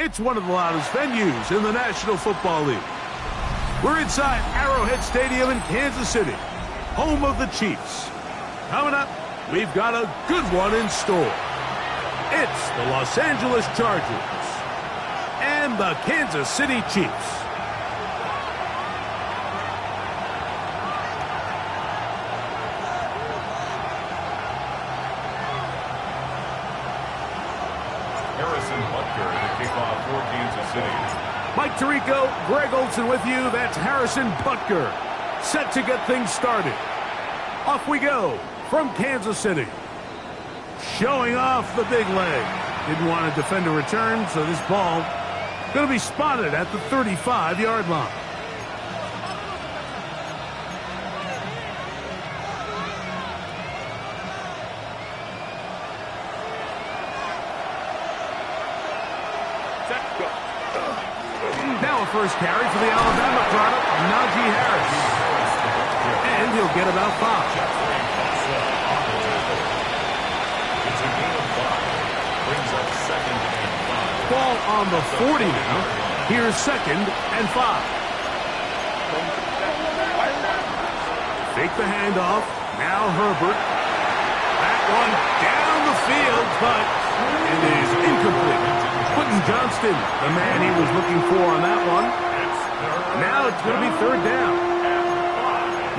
It's one of the loudest venues in the National Football League. We're inside Arrowhead Stadium in Kansas City, home of the Chiefs. Coming up, we've got a good one in store. It's the Los Angeles Chargers and the Kansas City Chiefs. Mike Tirico, Greg Olsen with you. That's Harrison Butker, set to get things started. Off we go from Kansas City. Showing off the big leg. Didn't want to defend a return, so this ball going to be spotted at the 35-yard line. Now a first carry for the Alabama product, Najee Harris. And he'll get about 5. Ball on the 40 now. Here's 2nd and 5. Fake the handoff. Now Herbert. That one down the field, but it is incomplete. Quentin Johnston, the man he was looking for on that one. Now it's going to be 3rd down.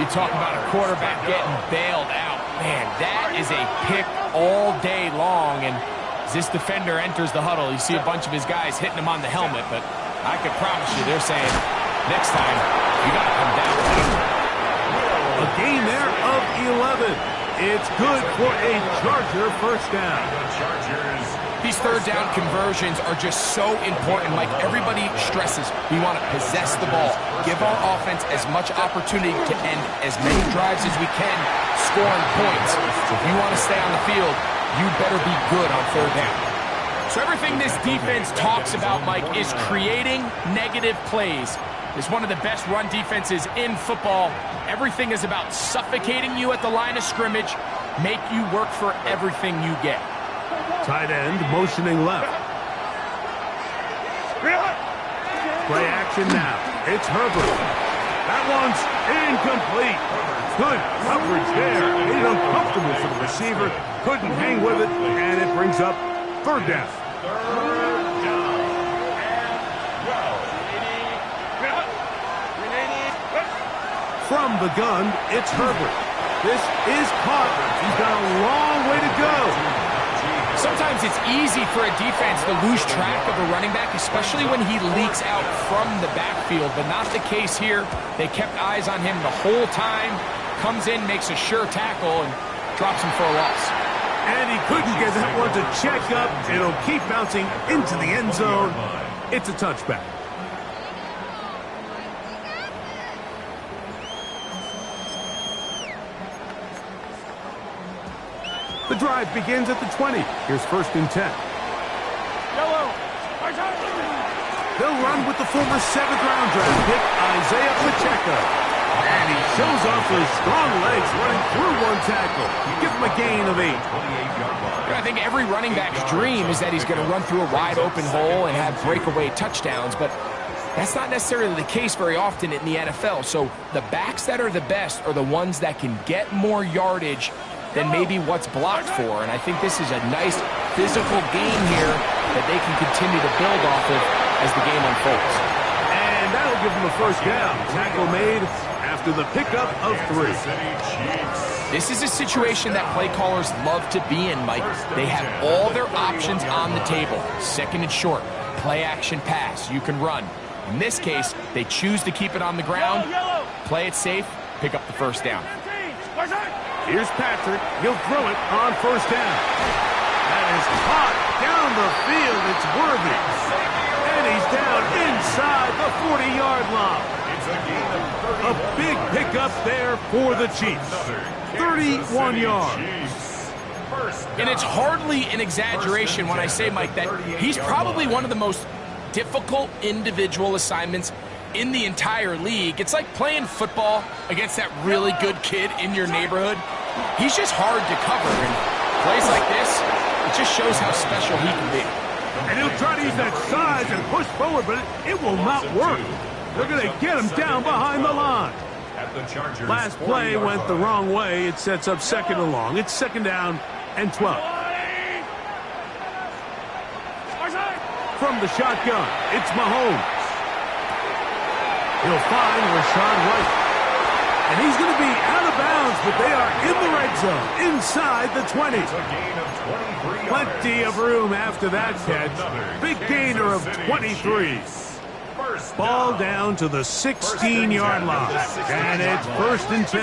You talk about a quarterback getting bailed out. Man, that is a pick all day long, and as this defender enters the huddle, you see a bunch of his guys hitting him on the helmet, but I can promise you they're saying, next time, you got to come down. A gain there of 11. It's good for a Charger first down. These 3rd down conversions are just so important. Like everybody stresses, we want to possess the ball, give our offense as much opportunity to end as many drives as we can, scoring points. So if you want to stay on the field, you better be good on 3rd down. So everything this defense talks about, Mike, is creating negative plays. It's one of the best run defenses in football. Everything is about suffocating you at the line of scrimmage, make you work for everything you get. Tight end motioning left. Play action now. It's Herbert. That one's incomplete. Good coverage there. Made it uncomfortable for the receiver. Couldn't hang with it, and it brings up 3rd down. From the gun, it's Herbert. This is caught. He's got a long way to go. Sometimes it's easy for a defense to lose track of a running back, especially when he leaks out from the backfield, but not the case here. They kept eyes on him the whole time. Comes in, makes a sure tackle, and drops him for a loss. And he couldn't get that one to check up. It'll keep bouncing into the end zone. It's a touchback. The drive begins at the 20. Here's 1st and 10. They'll run with the former 7th-round draft pick, Isaiah Pacheco. And he shows off his strong legs running through one tackle. Give him a gain of 8. I think every running back's dream is that he's going to run through a wide-open hole and have breakaway touchdowns, but that's not necessarily the case very often in the NFL. So the backs that are the best are the ones that can get more yardage than maybe what's blocked for. And I think this is a nice physical game here that they can continue to build off of as the game unfolds. And that'll give them a first down. Tackle made after the pickup of 3. This is a situation that play callers love to be in, Mike. They have all their options on the table. 2nd and short, play action pass, you can run. In this case, they choose to keep it on the ground, play it safe, pick up the first down. Here's Patrick. He'll throw it on 1st down. That is caught down the field. It's Worthy. And he's down inside the 40-yard line. A big pickup there for the Chiefs. 31 yards. And it's hardly an exaggeration when I say, Mike, that he's probably one of the most difficult individual assignments in the entire league. It's like playing football against that really good kid in your neighborhood. He's just hard to cover, and plays like this, it just shows how special he can be. And he'll try to use that size and push forward, but it will not work. They're going to get him down behind the line. Last play went the wrong way. It sets up second and long. It's second down and 12. From the shotgun, it's Mahomes. He'll find Rachaad White. And he's going to be out of bounds, but they are in the red zone, inside the 20. Plenty of room after that catch. Big gainer of 23. Ball down to the 16-yard line. And it's first and 10.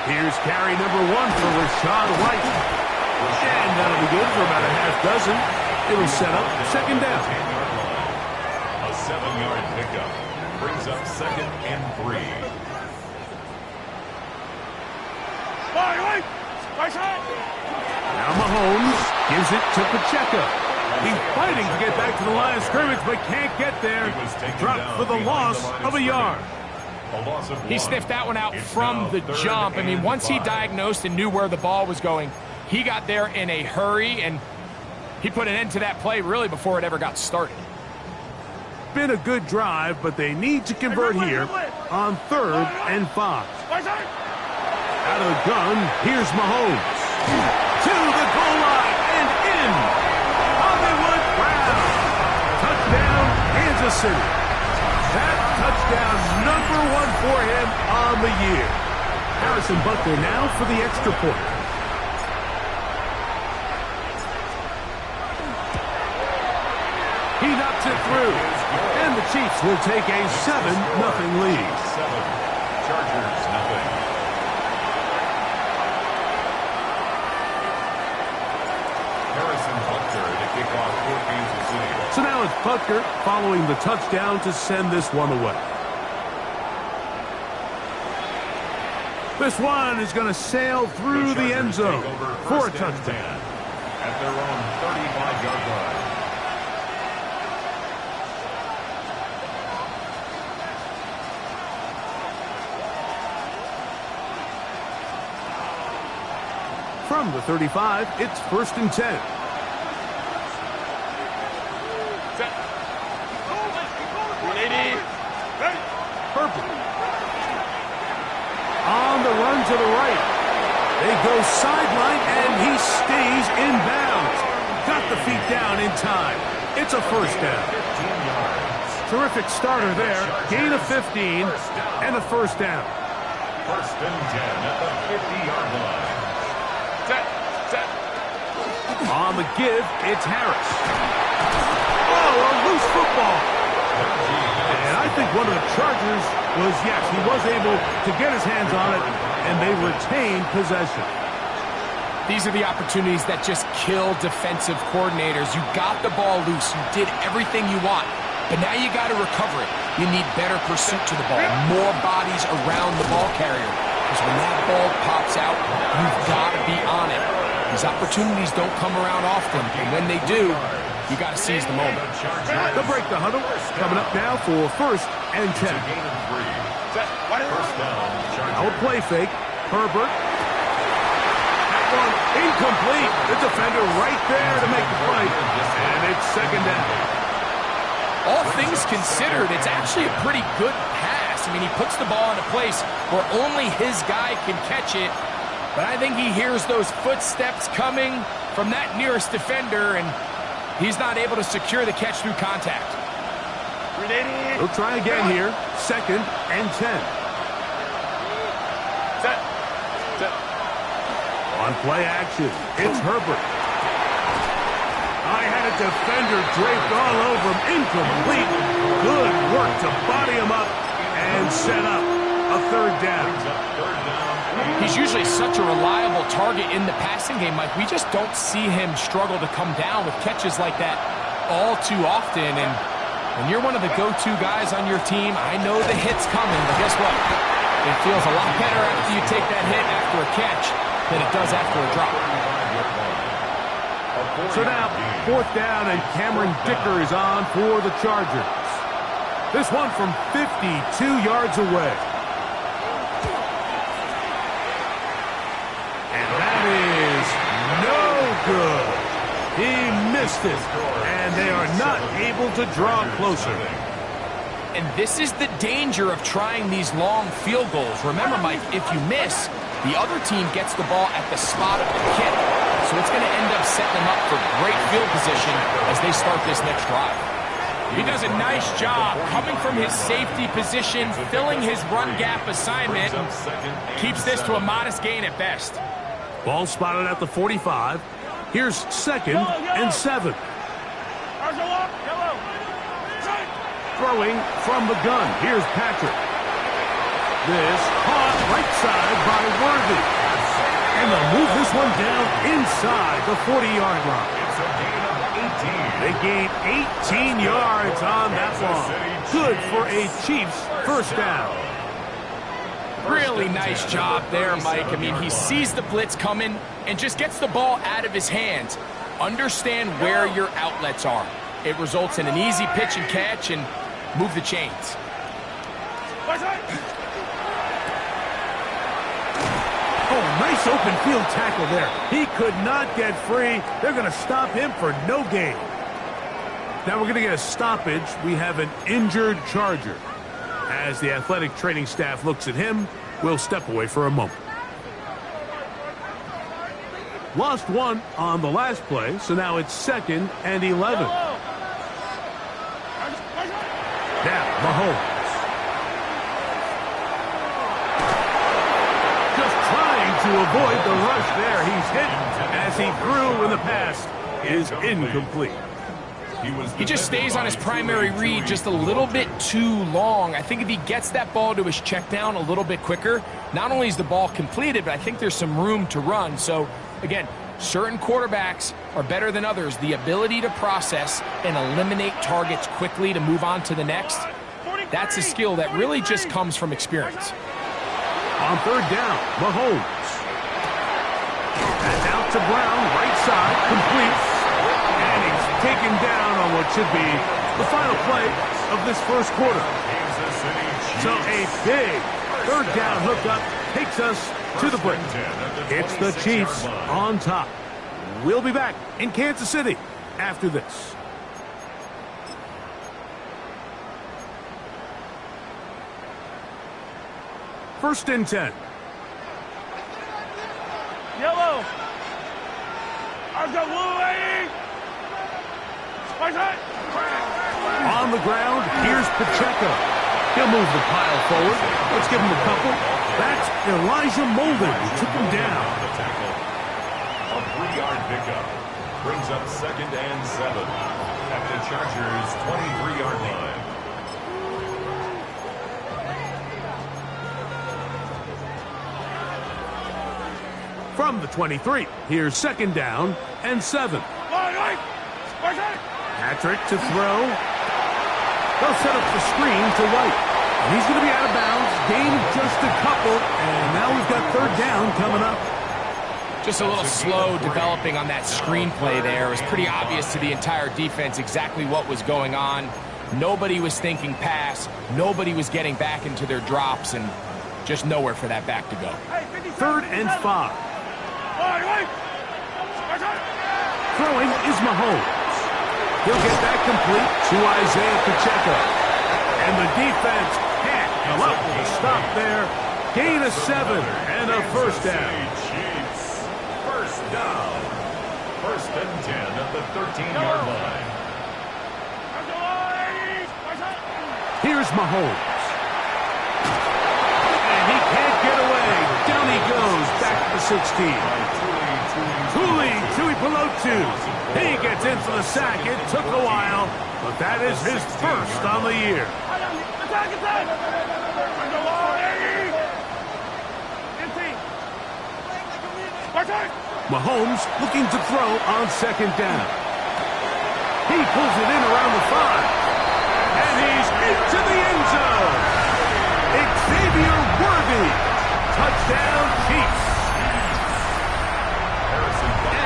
Here's carry number 1 for Rachaad White. And that'll be good for about a half dozen. It'll set up second down. A 7-yard pickup brings up second and 3. Now Mahomes gives it to Pacheco. He's fighting to get back to the line of scrimmage, but can't get there. Dropped for the loss of a yard. He sniffed that one out from the jump. I mean, once he diagnosed and knew where the ball was going, he got there in a hurry, and he put an end to that play really before it ever got started. Been a good drive, but they need to convert here on 3rd and 5. Out of the gun, here's Mahomes. To the goal line and in. Hollywood Brown. Touchdown, Kansas City. That touchdown number 1 for him on the year. Harrison Butker now for the extra point. He knocks it through. And the Chiefs will take a 7-0 lead. 7. Chargers, nothing. Harrison Butker to kick off for Kansas City. So now it's Butker following the touchdown to send this one away. This one is going to sail through the end zone for a touchdown. At their own 35-yard line. From the 35, it's first and 10. Herbert. On the run to the right. They go sideline, and he stays in bounds. Got the feet down in time. It's a first down. Terrific starter there. Gain of 15 and a first down. First and 10 at the 50-yard line. On the give, it's Harris. Oh, a loose football. And I think one of the Chargers was, yes, he was able to get his hands on it, and they retained possession. These are the opportunities that just kill defensive coordinators. You got the ball loose. You did everything you want. But now you got to recover it. You need better pursuit to the ball, more bodies around the ball carrier. Because when that ball pops out, you've got to be on it. These opportunities don't come around often, and when they do, you got to seize the moment. They'll break the huddle. Coming up now for first and 10. Now a play fake. Herbert. That one incomplete. The defender right there to make the play. And it's second down. All things considered, it's actually a pretty good pass. I mean, he puts the ball in a place where only his guy can catch it. But I think he hears those footsteps coming from that nearest defender, and he's not able to secure the catch through contact. We'll try again here. Second and 10. On play action, it's Herbert. I had a defender draped all over him. Incomplete. Good work to body him up and set up a third down. He's usually such a reliable target in the passing game, Mike. We just don't see him struggle to come down with catches like that all too often. And when you're one of the go-to guys on your team, I know the hit's coming, but guess what? It feels a lot better after you take that hit after a catch than it does after a drop. So now, fourth down, and Cameron Dicker is on for the Chargers. This one from 52 yards away. And that is no good. He contested, and they are not able to draw closer. And this is the danger of trying these long field goals. Remember, Mike, if you miss, the other team gets the ball at the spot of the kick. So it's going to end up setting them up for great field position as they start this next drive. He does a nice job coming from his safety position, filling his run gap assignment, keeps this to a modest gain at best. Ball spotted at the 45. Here's 2nd and 7. Throwing from the gun. Here's Patrick. This caught right side by Worthy. And they'll move this one down inside the 40-yard line. They gain 18 yards on that one. Good for a Chiefs first down. Really nice job there, Mike. I mean, he sees the blitz coming and just gets the ball out of his hands. Understand where your outlets are. It results in an easy pitch and catch and move the chains. Oh, nice open field tackle there. He could not get free. They're going to stop him for no gain. Now we're going to get a stoppage. We have an injured Charger. As the athletic training staff looks at him, we'll step away for a moment. Lost one on the last play, so now it's 2nd and 11. Now, Mahomes. Just trying to avoid the rush there. He's hit as he threw in the pass is incomplete. He just stays on his primary read just a little bit too long. I think if he gets that ball to his check down a little bit quicker, not only is the ball completed, but I think there's some room to run. So, again, certain quarterbacks are better than others. The ability to process and eliminate targets quickly to move on to the next, that's a skill that really just comes from experience. On 3rd down, Mahomes. That's out to Brown, right side, complete. And he's taken down on what should be the final play of this first quarter. So a big 3rd down hookup takes us to the break. It's the Chiefs on top. We'll be back in Kansas City after this. First and 10. Yellow. On the ground, here's Pacheco. He'll move the pile forward. Let's give him a couple. That's Elijah Molden who took him down. A 3-yard pickup brings up 2nd and 7 at the Chargers' 23-yard line. From the 23, here's 2nd down and 7. Patrick to throw. They'll set up the screen to White. And he's going to be out of bounds. Gain of just a couple. And now we've got 3rd down coming up. Just a little slow developing on that screenplay there. It was pretty obvious to the entire defense exactly what was going on. Nobody was thinking pass. Nobody was getting back into their drops, and just nowhere for that back to go. 3rd and 5. Throwing is Mahomes. He'll get that complete to Isaiah Pacheco. And the defense can't come up with a stop there. Gain of 7 and a first down. Chiefs. First down. 1st and 10 at the 13-yard line. Here's Mahomes. And he can't get away. Down he goes back to the 16. Tuli Pelotu. He gets in for the sack. It took a while, but that is his first on the year. Mahomes looking to throw on 2nd down. He pulls it in around the 5. And he's into the end zone. Xavier Worthy. Touchdown, Chiefs.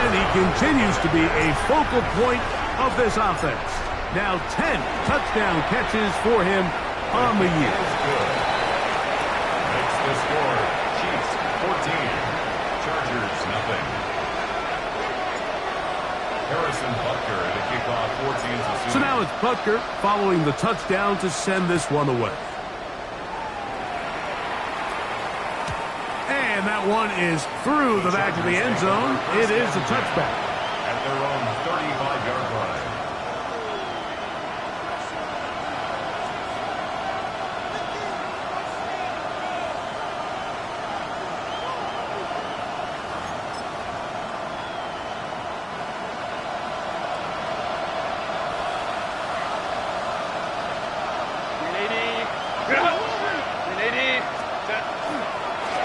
And he continues to be a focal point of this offense. Now 10 touchdown catches for him on the year. Makes the score. Chiefs 14. Chargers nothing. Harrison Butker Kansas City. So now it's Butker following the touchdown to send this one away. And that one is through the back of the end zone. It is a touchback. At their own 35-yard line.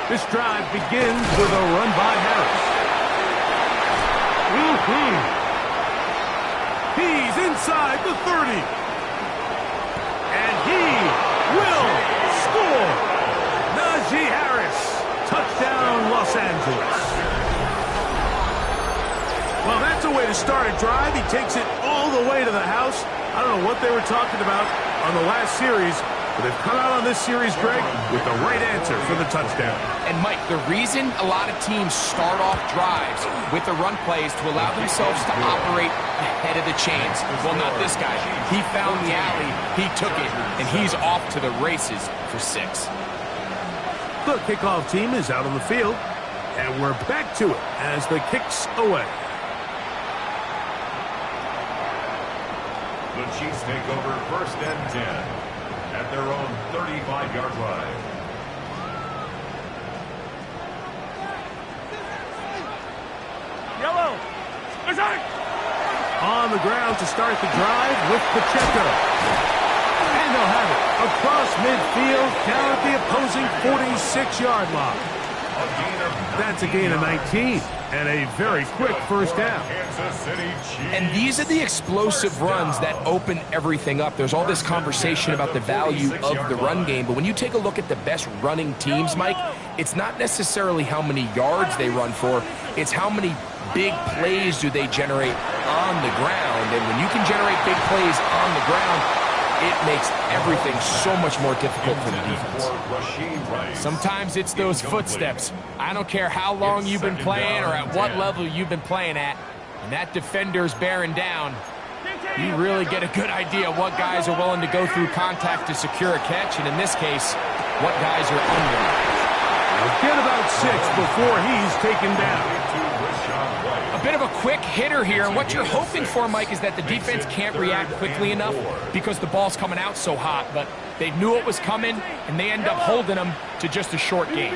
This drive begins with a run by Harris. He's inside the 30. And he will score. Najee Harris. Touchdown, Los Angeles. Well, that's a way to start a drive. He takes it all the way to the house. I don't know what they were talking about on the last series, but they've come out on this series, Greg, with the right answer for the touchdown. And, Mike, the reason a lot of teams start off drives with the run plays to allow themselves to operate ahead of the chains. Well, not this guy. He found the alley, he took it, and he's off to the races for 6. The kickoff team is out on the field, and we're back to it as the kick's away. The Chiefs take over 1st and 10 at their own 35-yard line. Yellow. On the ground to start the drive with Pacheco. And they'll have it across midfield down at the opposing 46-yard line. That's a gain of 19 and a very quick first down. And these are the explosive runs that open everything up. There's all this conversation about the value of the run game, but when you take a look at the best running teams, Mike, it's not necessarily how many yards they run for, it's how many big plays do they generate on the ground. And when you can generate big plays on the ground, it makes everything so much more difficult for the defense. Sometimes it's those footsteps. I don't care how long you've been playing or at what level you've been playing at. And that defender's bearing down. You really get a good idea what guys are willing to go through contact to secure a catch, and in this case, what guys are unwilling. Get about 6 before he's taken down. A bit of a quick hitter here, and what you're hoping for, Mike, is that the defense can't react quickly enough because the ball's coming out so hot, but they knew it was coming, and they end up holding them to just a short gain.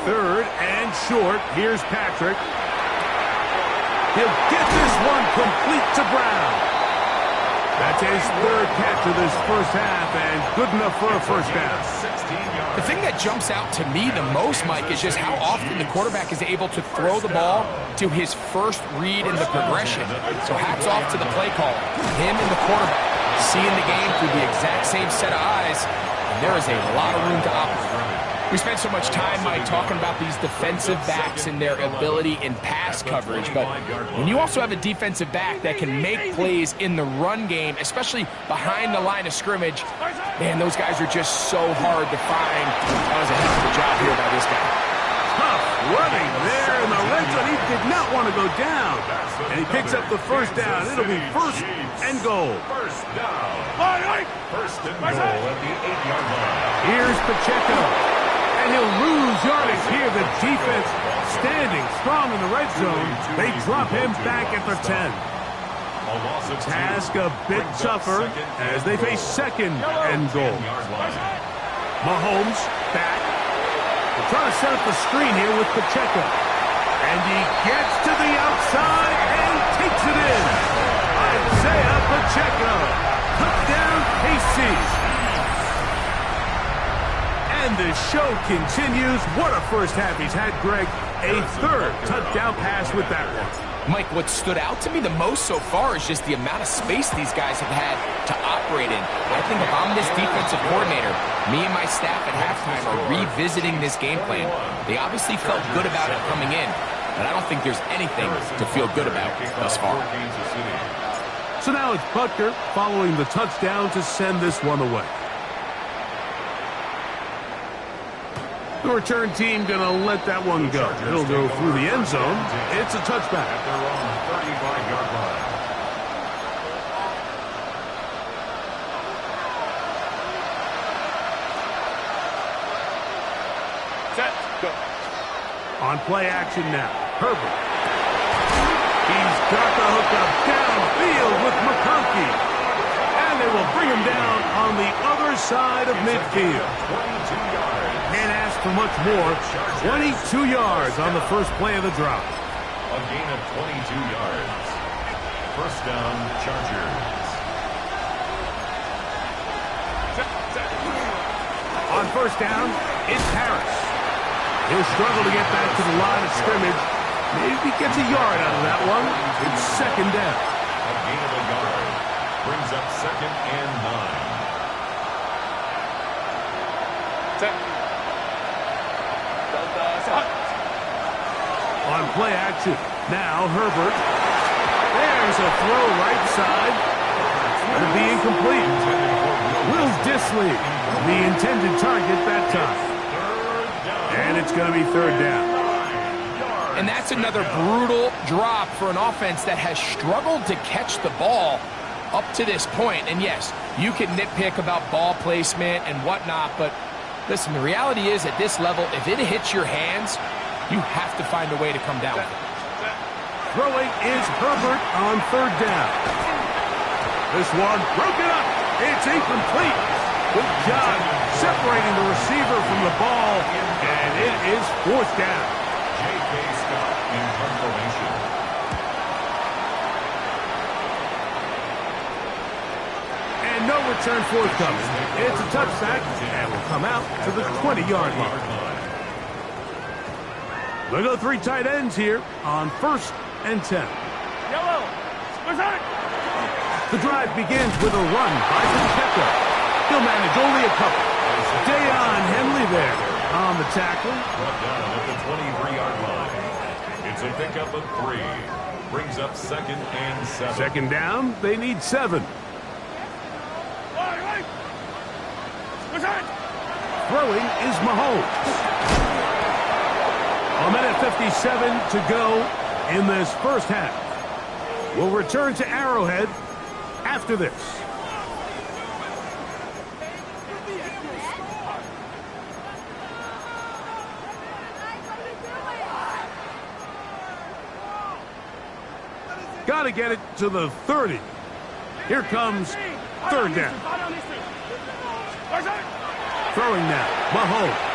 3rd and short. Here's Patrick. He'll get this one complete to Brown. That's his 3rd catch of this first half, and good enough for a first down. The thing that jumps out to me the most, Mike, is just how often the quarterback is able to throw the ball to his first read in the progression. So hats off to the play caller. Him and the quarterback seeing the game through the exact same set of eyes, and there is a lot of room to operate. We spent so much time, Mike, talking about these defensive backs and their ability in pass coverage, but when you also have a defensive back that can make plays in the run game, especially behind the line of scrimmage, man, those guys are just so hard to find. That was a heck of a job here by this guy. Tough running there in the red zone. He did not want to go down, and he picks up the first down. It'll be 1st and goal. First down. 1st and goal at the 8-yard line. Here's Pacheco. And he'll lose yardage here. The defense standing strong in the red zone. They drop him back at the 10. Task a bit tougher as they face 2nd and goal. Mahomes back. They're trying to set up the screen here with Pacheco. And he gets to the outside and takes it in. Isaiah Pacheco. Touchdown, KC. And the show continues. What a first half he's had, Greg. A 3rd touchdown pass with that one. Mike, what stood out to me the most so far is just the amount of space these guys have had to operate in. I think if I'm this defensive coordinator, me and my staff at halftime are revisiting this game plan. They obviously felt good about it coming in, but I don't think there's anything to feel good about thus far. So now it's Butker following the touchdown to send this one away. The return team going to let that one go. It'll go through the end zone. It's a touchback. At their own 35-yard line. Set, go. On play action now, Herbert. He's got the hookup downfield with McConkey. And they will bring him down on the other side of midfield. 22 yards. Can't ask for much more. 22 yards on the first play of the drop. A gain of 22 yards. First down, Chargers. On first down, it's Harris. He'll struggle to get back to the line of scrimmage. Maybe gets a yard out of that one. It's second down. A gain of a yard. Brings up second and 9. On play action, now Herbert. There's a throw right side. Going to be incomplete. Will Dissly, the intended target that time. And it's going to be third down. And that's another brutal drop for an offense that has struggled to catch the ball up to this point. And yes, you can nitpick about ball placement and whatnot, but listen, the reality is at this level, if it hits your hands, you have to find a way to come down with it. Throwing is Herbert on third down. This one broken up. It's incomplete. Good job separating the receiver from the ball, and it is fourth down. J.K. Scott in confirmation. And no return forthcoming. It's a touchback, and will come out to the 20-yard line. Look at the three tight ends here on first and 10. Yellow. The drive begins with a run by Pacheco. He'll manage only a couple. Deion Henley there on the tackle. Brought down at the 23-yard line. It's a pickup of 3. Brings up second and 7. Second down, they need 7. Throwing is Mahomes. A minute 57 to go in this first half. We'll return to Arrowhead after this. Got to get it to the 30. Here comes third down. Throwing now, Mahomes.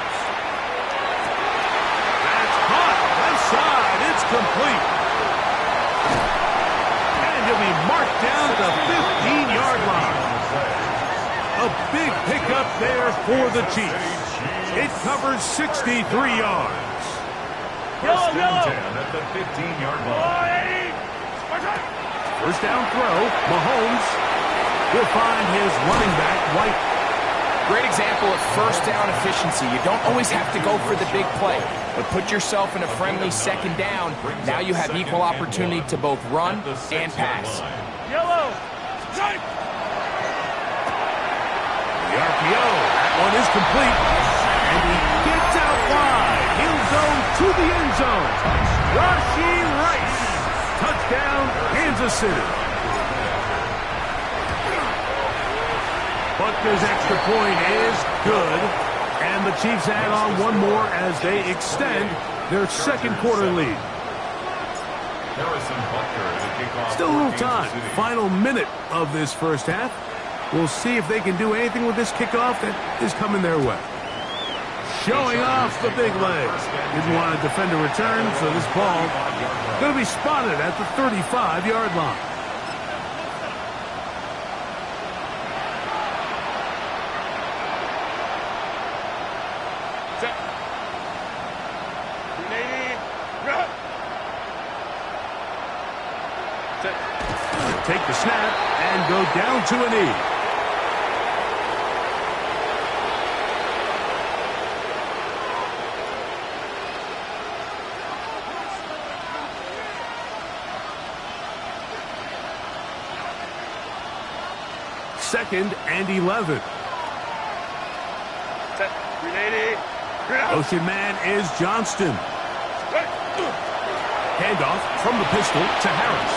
That's caught, left side, it's complete. And he'll be marked down at the 15-yard line. A big pickup there for the Chiefs. It covers 63 yards. First and 10 at the 15-yard line. First down throw, Mahomes will find his running back, White. Great example of first down efficiency. You don't always have to go for the big play, but put yourself in a friendly second down. Now you have equal opportunity to both run and pass. Yellow. The RPO, that one is complete. And he gets out wide. He'll go to the end zone. Rashee Rice. Touchdown, Kansas City. Buckner's extra point is good. And the Chiefs add on one more as they extend their second quarter lead. Harrison Butker to kick off. Still a little time. Kansas City. Final minute of this first half. We'll see if they can do anything with this kickoff that is coming their way. Showing off the big legs. Didn't want to defend a return, so this ball going to be spotted at the 35-yard line. Take the snap and go down to a knee. Second and 11. Set. 380. Motion man is Johnston. Handoff from the pistol to Harris.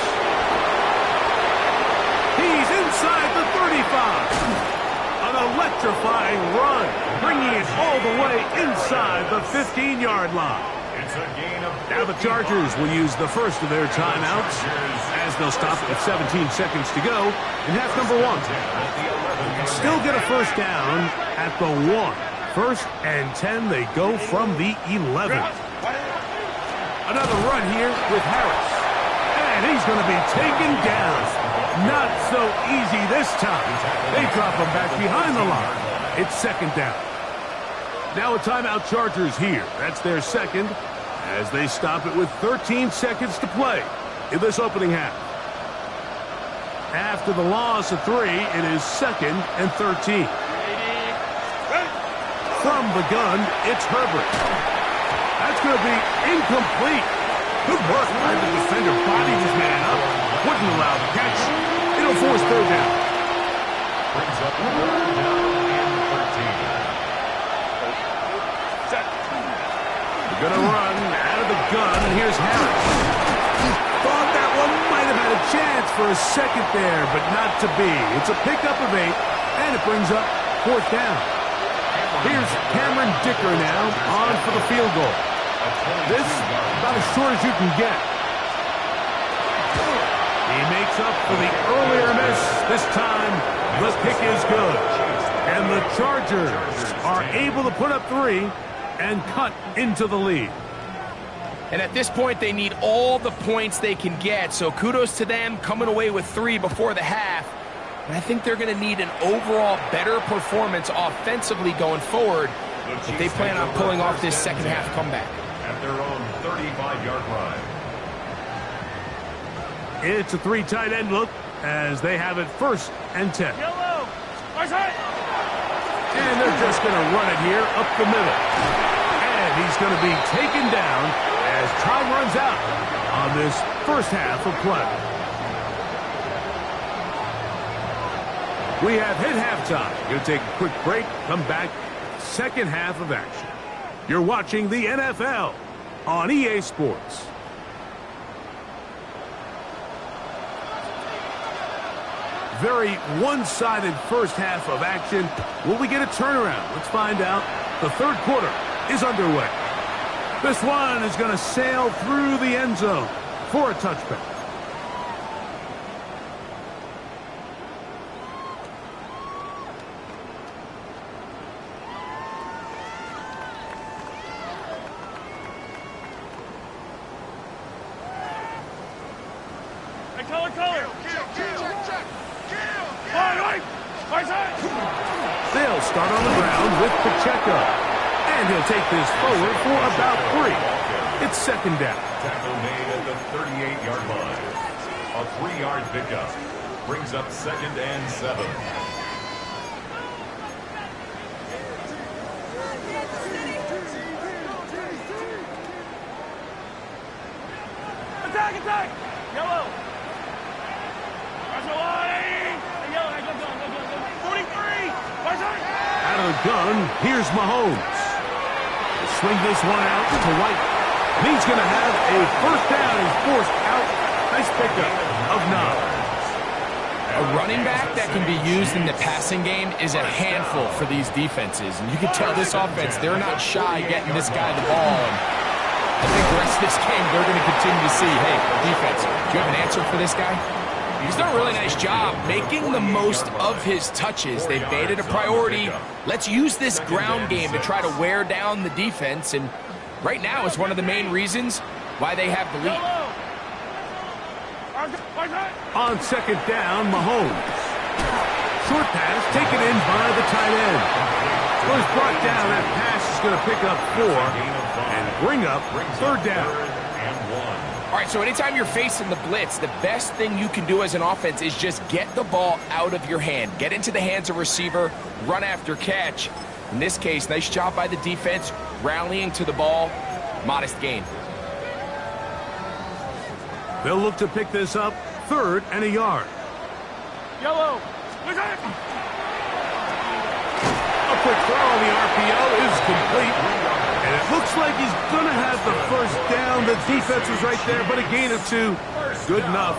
He's inside the 35. An electrifying run, bringing it all the way inside the 15-yard line. It's a gain of Now the Chargers will use the first of their timeouts as they'll stop with 17 seconds to go in half number 1. Still get a first down at the 1. First and 10, they go from the 11. Another run here with Harris. And he's going to be taken down. Not so easy this time. They drop him back behind the line. It's second down. Now a timeout Chargers here. That's their second as they stop it with 13 seconds to play in this opening half. After the loss of 3, it is second and 13. From the gun, it's Herbert. That's going to be incomplete. Good work by the defender. Bodied his man up. Wouldn't allow the catch. It'll force third down. brings up third down and 13. They're going to run out of the gun, and here's Harris. Thought that one might have had a chance for a second there, but not to be. It's a pickup of 8, and it brings up fourth down. Here's Cameron Dicker now on for the field goal. This about as short as you can get. He makes up for the earlier miss. This time, the kick is good. And the Chargers are able to put up 3 and cut into the lead. And at this point, they need all the points they can get. So kudos to them coming away with 3 before the half. And I think they're going to need an overall better performance offensively going forward if they plan on pulling off this second half comeback. At their own 35-yard line. It's a 3 tight end look as they have it first and 10. Yellow. And they're just going to run it here up the middle. And he's going to be taken down as time runs out on this first half of play. We have hit halftime. Going to take a quick break, come back, second half of action. You're watching the NFL on EA Sports. Very one-sided first half of action. Will we get a turnaround? Let's find out. The third quarter is underway. This one is going to sail through the end zone for a touchback. They'll start on the ground with Pacheco. And he'll take this forward for about 3. It's second down. Tackle made at the 38-yard line. A 3-yard pickup. Brings up second and 7. Attack! Yellow! 43! Out of the gun, here's Mahomes. He'll swing this one out to White. And he's going to have a first down. He's forced out. Nice pickup of 9. A running back that can be used in the passing game is a handful for these defenses. And you can tell this offense, they're not shy getting this guy the ball. And I think the rest of this game, they're going to continue to see, hey, defense, do you have an answer for this guy? He's done a really nice job making the most of his touches. They've made it a priority. Let's use this ground game to try to wear down the defense. And right now is one of the main reasons why they have the lead. On second down, Mahomes. Short pass taken in by the tight end. Well, he's brought down. That pass is going to pick up 4 and bring up third down. All right, so anytime you're facing the blitz, the best thing you can do as an offense is just get the ball out of your hand. Get into the hands of receiver, run after catch. In this case, nice job by the defense, rallying to the ball, modest gain. They'll look to pick this up, 3rd and a yard. Yellow! A quick throw on the RPO is complete. Looks like he's going to have the first down. The defense was right there, but a gain of 2. Good enough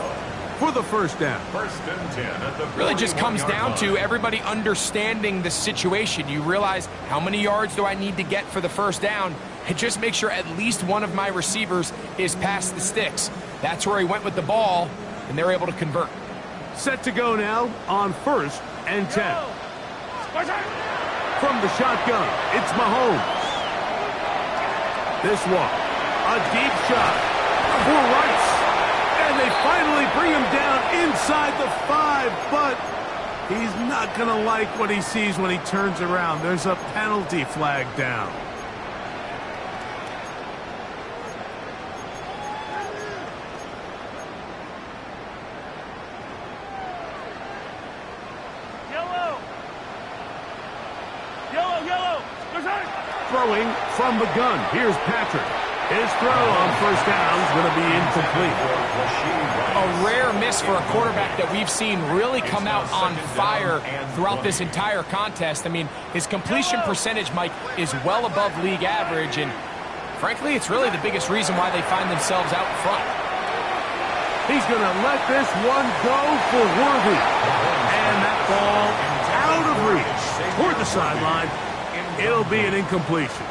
for the first down. First and 10 at the Really just comes 41-yard down line. to everybody understanding the situation. You realize how many yards do I need to get for the first down, and just make sure at least one of my receivers is past the sticks. That's where he went with the ball, and they're able to convert. Set to go now on first and 10. From the shotgun, it's Mahomes. This one, a deep shot for Rice. And they finally bring him down inside the 5, but he's not going to like what he sees when he turns around. There's a penalty flag down. Yellow. Yellow, yellow. Throwing from the gun. Here's Patrick. His throw on first down is going to be incomplete. A rare miss for a quarterback that we've seen really come out on fire throughout this entire contest. I mean, his completion percentage, Mike, is well above league average, and frankly, it's really the biggest reason why they find themselves out front. He's going to let this one go for Worthy. And that ball out of reach toward the sideline. It'll be an incompletion.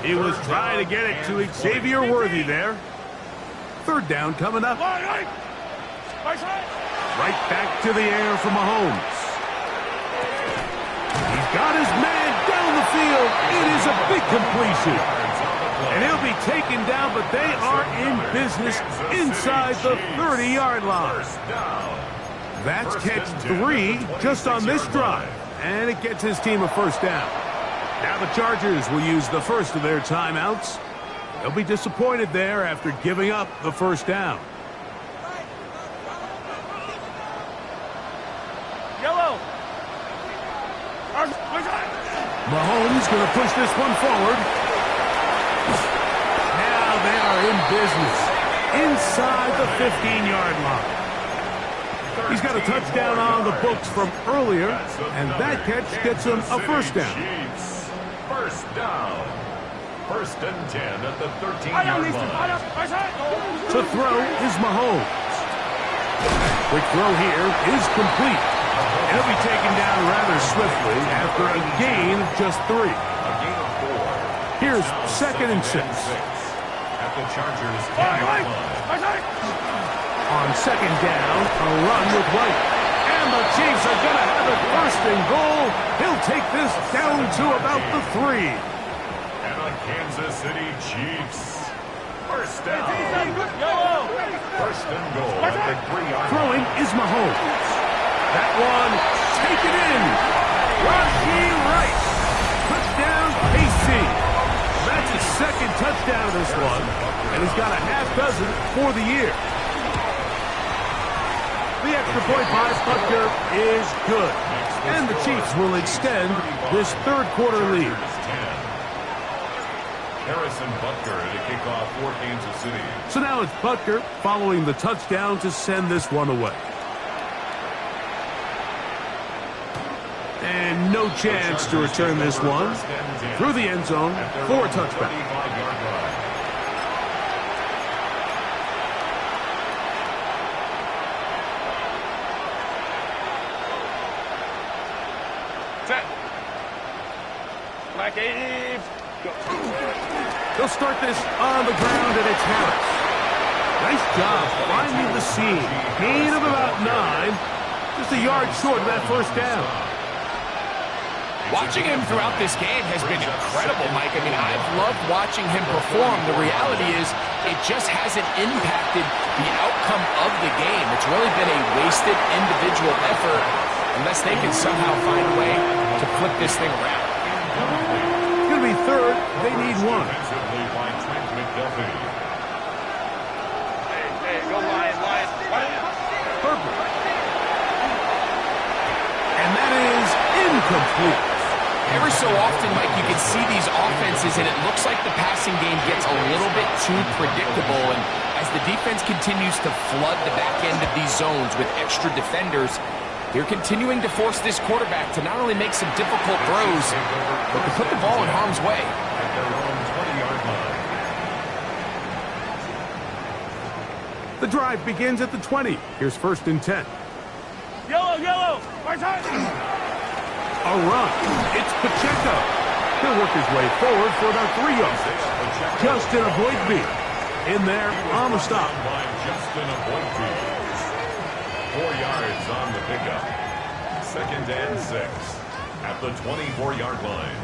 He was trying to get it to Xavier Worthy there. Third down coming up. Right back to the air for Mahomes. He's got his man down the field. It is a big completion. And he'll be taken down, but they are in business inside the 30-yard line. That's catch 3 just on this drive. And it gets his team a first down. Now the Chargers will use the first of their timeouts. They'll be disappointed there after giving up the first down. Yellow. Mahomes going to push this one forward. Now they are in business inside the 15-yard line. He's got a touchdown on the books from earlier, and that catch gets him a first down. First down. First and 10 at the 13-yard line. To throw is Mahomes. Quick throw here is complete. He'll be taken down rather swiftly after a gain of just 3. A gain of 4. Here's second and 6. At the Chargers 10-yard line. On second down, a run with White. And the Chiefs are going to have it first and goal. He'll take this down to about the 3. And the Kansas City Chiefs. First down. Yellow. First and goal at the 3-yard line. Throwing is Mahomes. That one taken in. Rashee Rice. Touchdown, KC. That's his second touchdown of this one. And he's got a half dozen for the year. The extra point by Butker is good. And the Chiefs will extend this third quarter lead. Harrison Butker to kick off for Kansas City. So now it's Butker following the touchdown to send this one away. And no chance to return this one through the end zone for a touchback. Black Eve. They'll start this on the ground, and it's Harris. Nice job finding the seam. Gain of about 9. Just a yard short of that first down. Watching him throughout this game has been incredible, Mike. I mean, I've loved watching him perform. The reality is it just hasn't impacted the outcome of the game. It's really been a wasted individual effort unless they can somehow find a way to flip this thing around. It's going to be third. They need 1. Defensively by Trent McDuffie. Hey, go Lions, Lions. Herbert. And that is incomplete. Every so often, Mike, you can see these offenses, and it looks like the passing game gets a little bit too predictable. And as the defense continues to flood the back end of these zones with extra defenders, they're continuing to force this quarterback to not only make some difficult throws, but to put the ball in harm's way. their own 20-yard line. The drive begins at the 20. Here's 1st and 10. Yellow, yellow. Right side. A run. It's Pacheco. He'll work his way forward for about 3 yards. Justin Avoidby in there on the stop. By Justin Avoidby. 4 yards on the pickup. 2nd and 6 at the 24-yard line.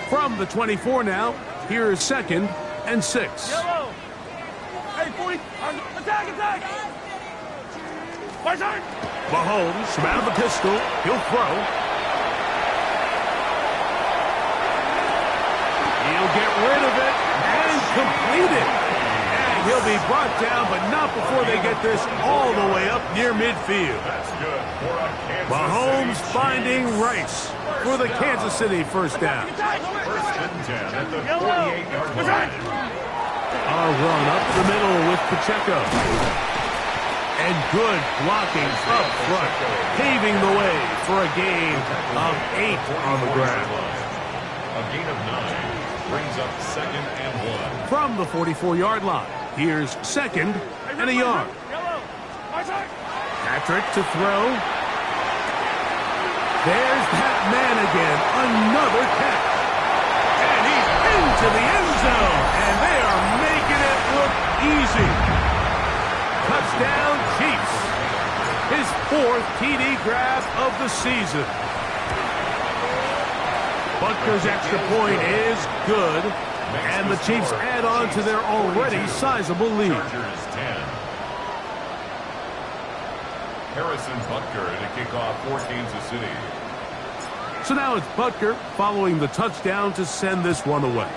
From the 24 now, here is 2nd and 6. Yellow. Hey, 40. Attack, attack. Right side. Mahomes from out of the pistol. He'll throw. He'll get rid of it and complete it. And he'll be brought down, but not before they get this all the way up near midfield. That's good for a Kansas Mahomes City finding Chiefs. Rice for the Kansas City first down. 1st and 10 at the 48-yard line. A run up the middle with Pacheco. And good blocking up front, paving the way for a gain of 8 on the ground. A gain of 9 brings up 2nd and 1. From the 44-yard line, here's 2nd and a yard. Yellow. Right side. Patrick to throw. There's that man again, another catch. And he's into the end zone, and they are making it look easy. Touchdown, Chiefs. His 4th TD grab of the season. Butker's extra point is good, and the Chiefs add on to their already sizable lead. Chargers 10. Harrison Butker to kick off for Kansas City. So now it's Butker following the touchdown to send this one away.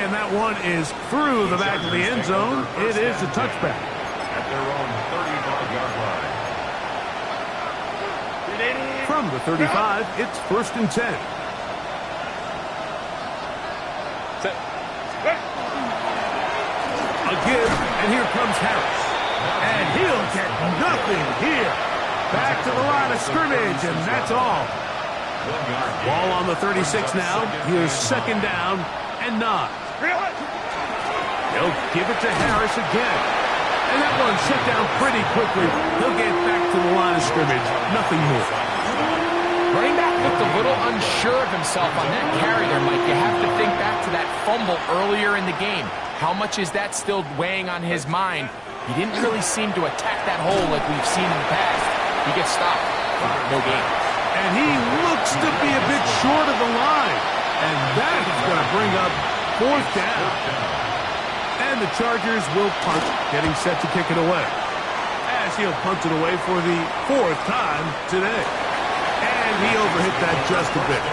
And that one is through the back of the end zone. It is a touchback. At their own 35-yard line. From the 35, it's 1st and 10. A give, and here comes Harris. And he'll get nothing here. Back to the line of scrimmage, and that's all. Ball on the 36 now. Here's 2nd down and 9. They'll give it to Harris again. And that one shut down pretty quickly. He'll get back to the line of scrimmage. Nothing more. Running back looked a little unsure of himself on that carry there, Mike. You have to think back to that fumble earlier in the game. How much is that still weighing on his mind? He didn't really seem to attack that hole like we've seen in the past. He gets stopped. No gain. And he looks to be a bit short of the line. And that's going to bring up 4th down. And the Chargers will punt, getting set to kick it away. As he'll punt it away for the 4th time today. And he overhit that just a bit.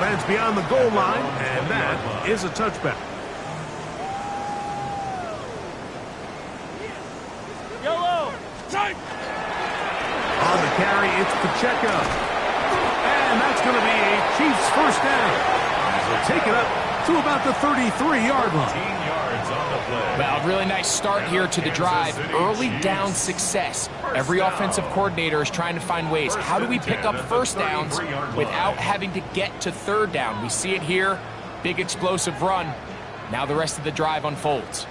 Lands beyond the goal line, and that is a touchback. Yellow. Side. On the carry, it's Pacheco. And that's going to be a Chiefs first down. They'll take it up to about the 33-yard line. 15 yards on the play. Well, really nice start here to the drive. Early down success. Every offensive coordinator is trying to find ways. How do we pick up first downs without having to get to 3rd down? We see it here. Big explosive run. Now the rest of the drive unfolds.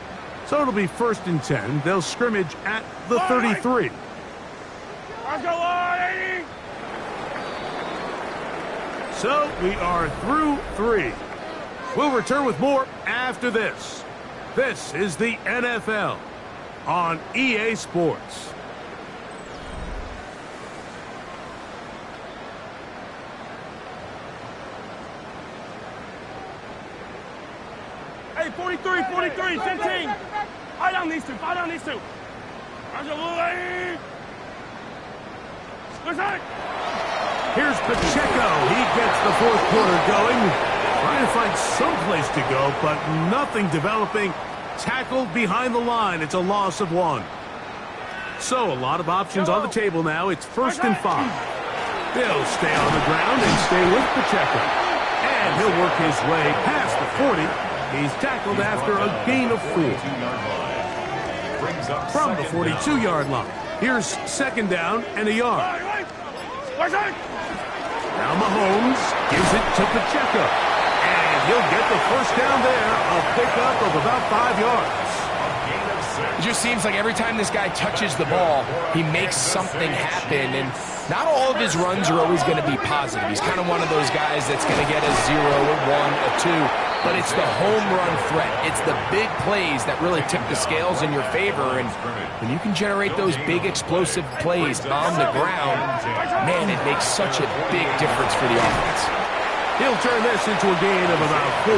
So it'll be 1st and 10. They'll scrimmage at the 33. Let's go, Lord. So we are through 3. We'll return with more after this. This is the NFL on EA Sports. Hey, 43, 43, 15. Fight down these two. Fight down these two. Let's go, Lord. Let's go. Here's Pacheco. He gets the 4th quarter going. Trying to find some place to go, but nothing developing. Tackled behind the line. It's a loss of 1. So a lot of options on the table now. It's 1st and 5. They'll stay on the ground and stay with Pacheco. And he'll work his way past the 40. He's tackled after a gain of 4. Brings brings up From the second down. 42-yard line. Here's second down and a yard. Now Mahomes gives it to Pacheco. And he'll get the first down there. A pickup of about 5 yards. Gain of 6. It just seems like every time this guy touches the ball, he makes something happen. And not all of his runs are always going to be positive. He's kind of one of those guys that's going to get a 0, a 1, a 2. But it's the home run threat. It's the big plays that really tip the scales in your favor. And when you can generate those big explosive plays on the ground, man, it makes such a big difference for the offense. He'll turn this into a gain of about 4.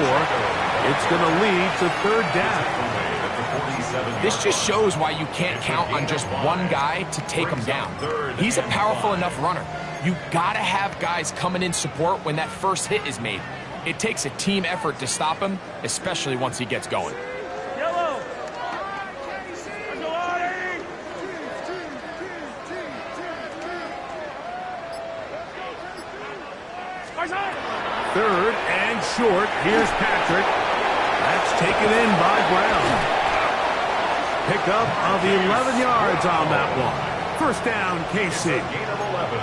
It's going to lead to third down. This just shows why you can't count on just one guy to take him down. He's a powerful enough runner. You got to have guys coming in support when that first hit is made. It takes a team effort to stop him, especially once he gets going. Yellow. Third and short. Here's Patrick. That's taken in by Brown. Pickup of 11 yards on that one. First down, KC. Gain of 11.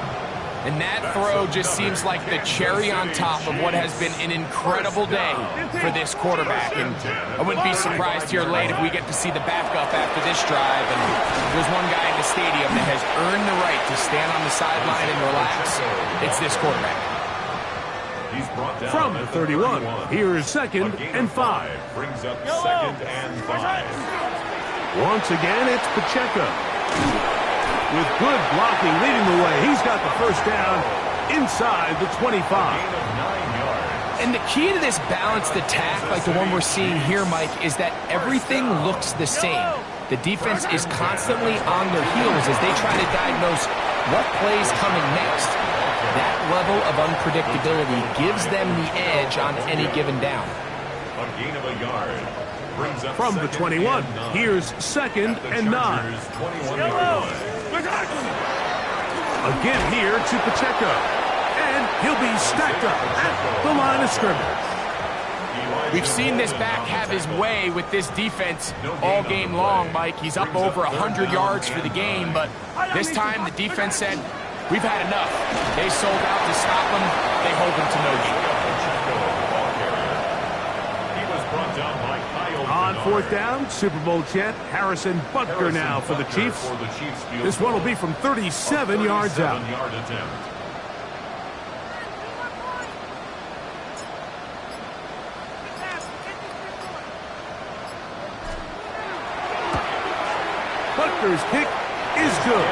And that throw just seems like the cherry on top of what has been an incredible day for this quarterback. And I wouldn't be surprised here late if we get to see the backup after this drive. And there's one guy in the stadium that has earned the right to stand on the sideline and relax. It's this quarterback. He's brought down From the 31, here's second and 5. Brings up second and 5. Once again, it's Pacheco. With good blocking leading the way, he's got the first down inside the 25. Gain of 9 yards. And the key to this balanced attack, like the one we're seeing here, Mike, is that everything looks the same. The defense is constantly on their heels as they try to diagnose what play's coming next. That level of unpredictability gives them the edge on any given down. A gain of a yard. Brings up From the 21, here's second and 9. 21-yard line. Again here to Pacheco. And he'll be stacked up at the line of scrimmage. We've seen this back have his way with this defense all game long, Mike. He's up over 100 yards for the game, but this time the defense said, we've had enough. They sold out to stop him. They hold him to no gain. He was brought down by Kyle On Kennard. fourth down, Super Bowl champ Harrison Butker now for the Chiefs. For the Chiefs field This one will be from 37 yards out. 37-yard attempt. Butker's kick is good.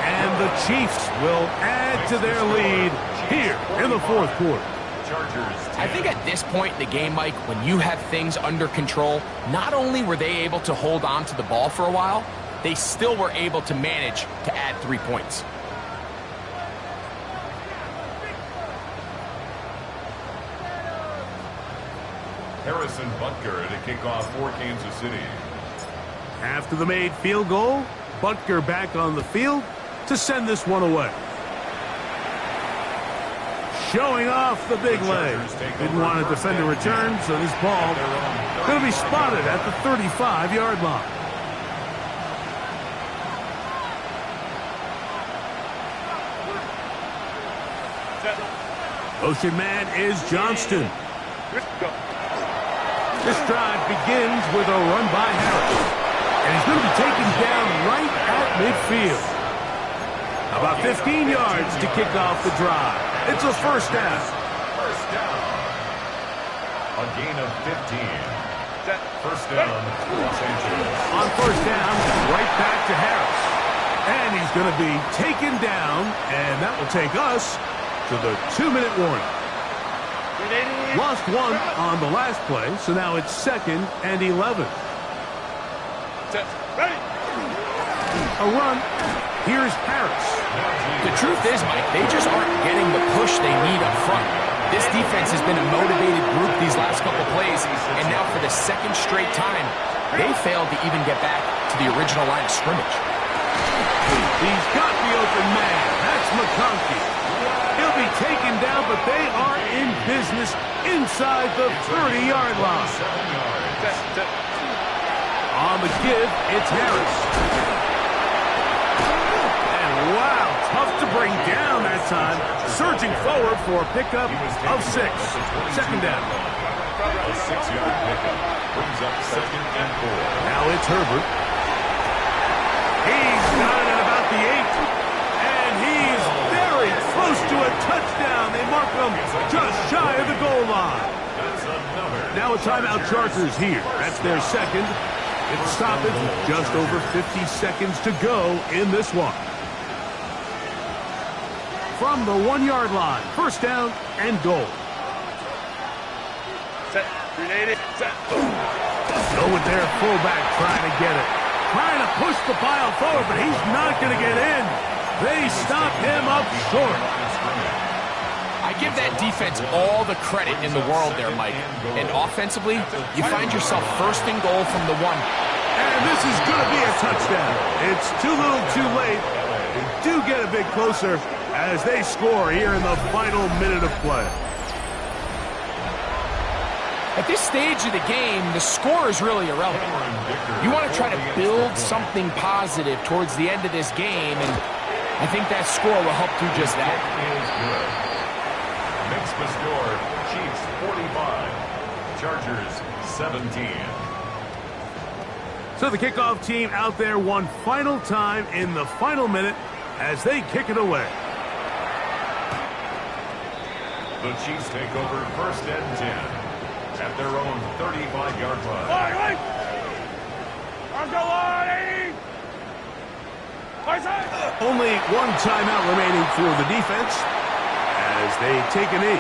And the Chiefs will add to their lead here in the fourth quarter. Chargers. I think at this point in the game, Mike, when you have things under control, not only were they able to hold on to the ball for a while, they still were able to manage to add 3 points. Harrison Butker to kick off for Kansas City. After the made field goal, Butker back on the field to send this one away. Showing off the big leg. Didn't want a defender return, so this ball going to be spotted at the 35-yard line. Motion man is Johnston. This drive begins with a run by Harris. And he's going to be taken down right at midfield. About 15 yards to kick off the drive. It's a first down. First down. A gain of 15. First down, Los Angeles. On first down, right back to Harris. And he's going to be taken down, and that will take us to the 2-minute warning. Lost one on the last play, so now it's second and 11. A run. Here's Harris. The truth is, Mike, they just aren't getting the push they need up front. This defense has been a motivated group these last couple plays, and now for the second straight time, they failed to even get back to the original line of scrimmage. He's got the open man. That's McConkey. He'll be taken down, but they are in business inside the 30-yard line. 7 yards. On the give, it's Harris. And wow, tough to bring down that time. Surging forward for a pickup of 6. Second down. A 6-yard pickup brings up 2nd and 4. Now it's Herbert. He's got it at about the 8. And he's very close to a touchdown. They mark him just shy of the goal line. That's another. Now a timeout Chargers here. That's their second. It's stoppage. Just over 50 seconds to go in this one. From the 1-yard line, first down and goal. Set. 380. Set. Go with their fullback trying to get it. Trying to push the pile forward, but he's not going to get in. They stop him up short. I give that defense all the credit in the world there, Mike. And offensively, you find yourself first and goal from the 1. And this is going to be a touchdown. It's too little too late. They do get a bit closer as they score here in the final minute of play. At this stage of the game, the score is really irrelevant. You want to try to build something positive towards the end of this game, and I think that score will help do just that. Is good. Makes the score Chiefs 45, Chargers 17. So the kickoff team out there one final time in the final minute as they kick it away. The Chiefs take over 1st and 10 at their own 35-yard line. Line. Let's go, line. Right side. Only one timeout remaining for the defense as they take a knee.